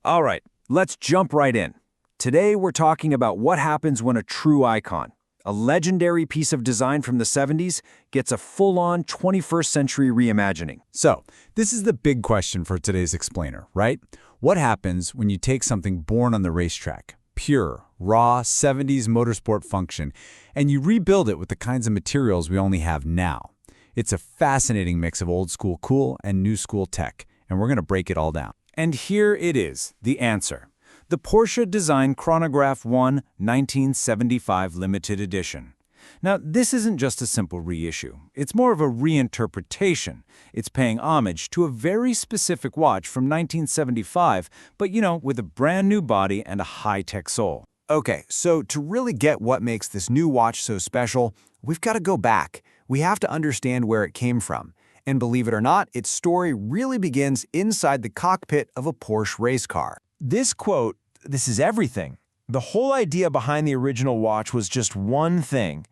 All right, let's jump right in. Today we're talking about what happens when a true icon, a legendary piece of design from the 70s, gets a full-on 21st century reimagining. So, this is the big question for today's explainer, right? What happens when you take something born on the racetrack, pure, raw, 70s motorsport function, and you rebuild it with the kinds of materials we only have now? It's a fascinating mix of old school cool and new school tech, and we're going to break it all down. And here it is, the answer. The Porsche Design Chronograph 1 1975 limited edition. Now, this isn't just a simple reissue. It's more of a reinterpretation. It's paying homage to a very specific watch from 1975, but with a brand new body and a high-tech soul. Okay, so to really get what makes this new watch so special, we've got to go back. We have to understand where it came from. And believe it or not, its story really begins inside the cockpit of a Porsche race car. This quote, "This is everything." The whole idea behind the original watch was just one thing.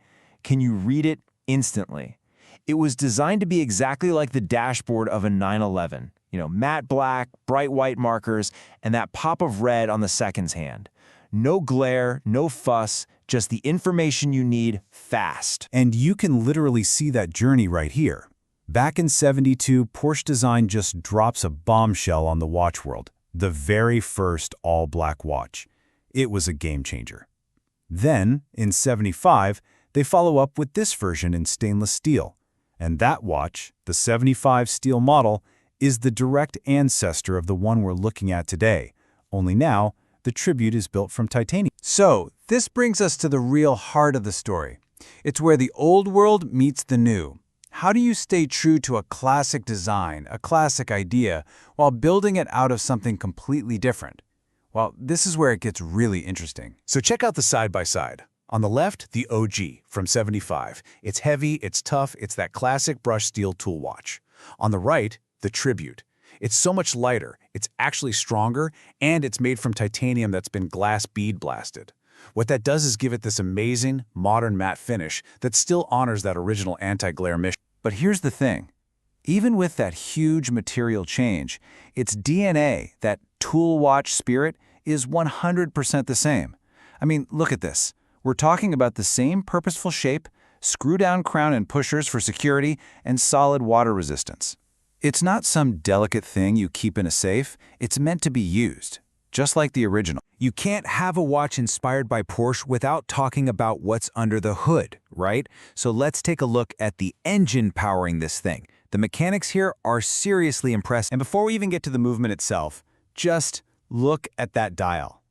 Can you read it instantly? It was designed to be exactly like the dashboard of a 911. Matte black, bright white markers, and that pop of red on the seconds hand. No glare, no fuss, just the information you need fast. And you can literally see that journey right here. Back in '72, Porsche Design just drops a bombshell on the watch world, the very first all-black watch. It was a game changer. Then, in '75, they follow up with this version in stainless steel. And that watch, the '75 steel model, is the direct ancestor of the one we're looking at today. Only now, the Tribute is built from titanium. So, this brings us to the real heart of the story. It's where the old world meets the new. How do you stay true to a classic design, a classic idea, while building it out of something completely different? Well, this is where it gets really interesting. So check out the side-by-side. On the left, the OG from '75. It's heavy, it's tough, it's that classic brushed steel tool watch. On the right, the Tribute. It's so much lighter, it's actually stronger, and it's made from titanium that's been glass bead blasted. What that does is give it this amazing, modern matte finish that still honors that original anti-glare mission. But here's the thing. Even with that huge material change, its DNA, that tool watch spirit, is 100% the same. I mean, look at this. We're talking about the same purposeful shape, screw-down crown and pushers for security, and solid water resistance. It's not some delicate thing you keep in a safe. It's meant to be used, just like the original. You can't have a watch inspired by Porsche without talking about what's under the hood, right? So let's take a look at the engine powering this thing. The mechanics here are seriously impressive. And before we even get to the movement itself, just look at that dial.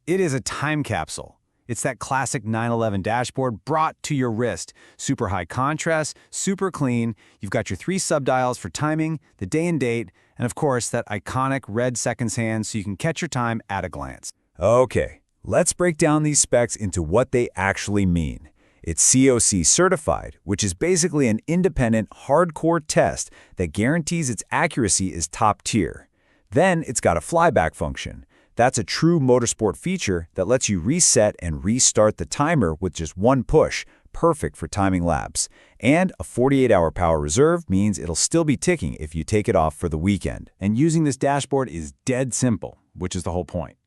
It is a time capsule. It's that classic 911 dashboard brought to your wrist. Super high contrast, super clean. You've got your 3 subdials for timing, the day and date, and of course that iconic red seconds hand so you can catch your time at a glance. Okay, let's break down these specs into what they actually mean. It's COSC-certified, which is basically an independent, hardcore test that guarantees its accuracy is top tier. Then it's got a flyback function. That's a true motorsport feature that lets you reset and restart the timer with just one push, perfect for timing laps. And a 48-hour power reserve means it'll still be ticking if you take it off for the weekend. And using this dashboard is dead simple, which is the whole point.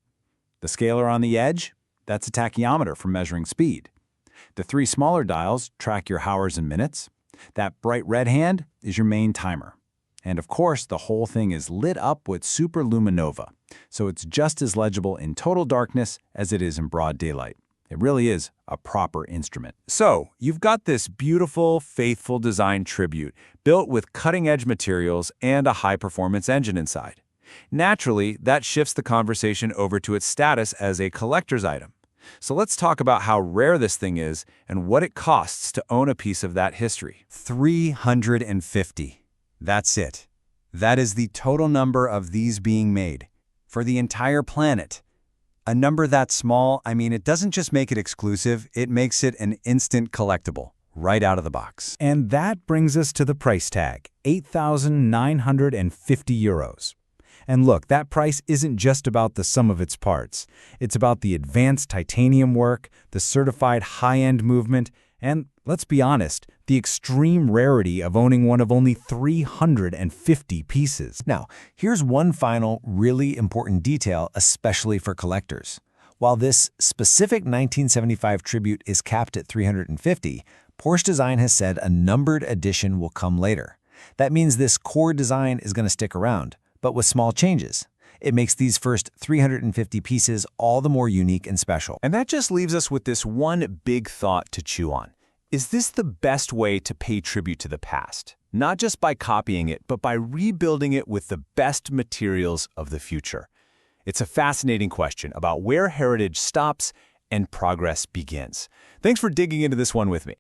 The scaler on the edge, that's a tachymeter for measuring speed. The 3 smaller dials track your hours and minutes. That bright red hand is your main timer. And of course, the whole thing is lit up with Super-LumiNova, so it's just as legible in total darkness as it is in broad daylight. It really is a proper instrument. So, you've got this beautiful, faithful design Tribute built with cutting-edge materials and a high-performance engine inside. Naturally, that shifts the conversation over to its status as a collector's item. So let's talk about how rare this thing is and what it costs to own a piece of that history. 350. That's it. That is the total number of these being made for the entire planet. A number that small, it doesn't just make it exclusive, it makes it an instant collectible, right out of the box. And that brings us to the price tag, €8,950. And look, that price isn't just about the sum of its parts. It's about the advanced titanium work, the certified high-end movement, and let's be honest, The extreme rarity of owning one of only 350 pieces. Now, here's one final, really important detail, especially for collectors. While this specific 1975 tribute is capped at 350, Porsche Design has said a numbered edition will come later. That means this core design is going to stick around, but with small changes. It makes these first 350 pieces all the more unique and special. And that just leaves us with this one big thought to chew on. Is this the best way to pay tribute to the past? Not just by copying it, but by rebuilding it with the best materials of the future. It's a fascinating question about where heritage stops and progress begins. Thanks for digging into this one with me.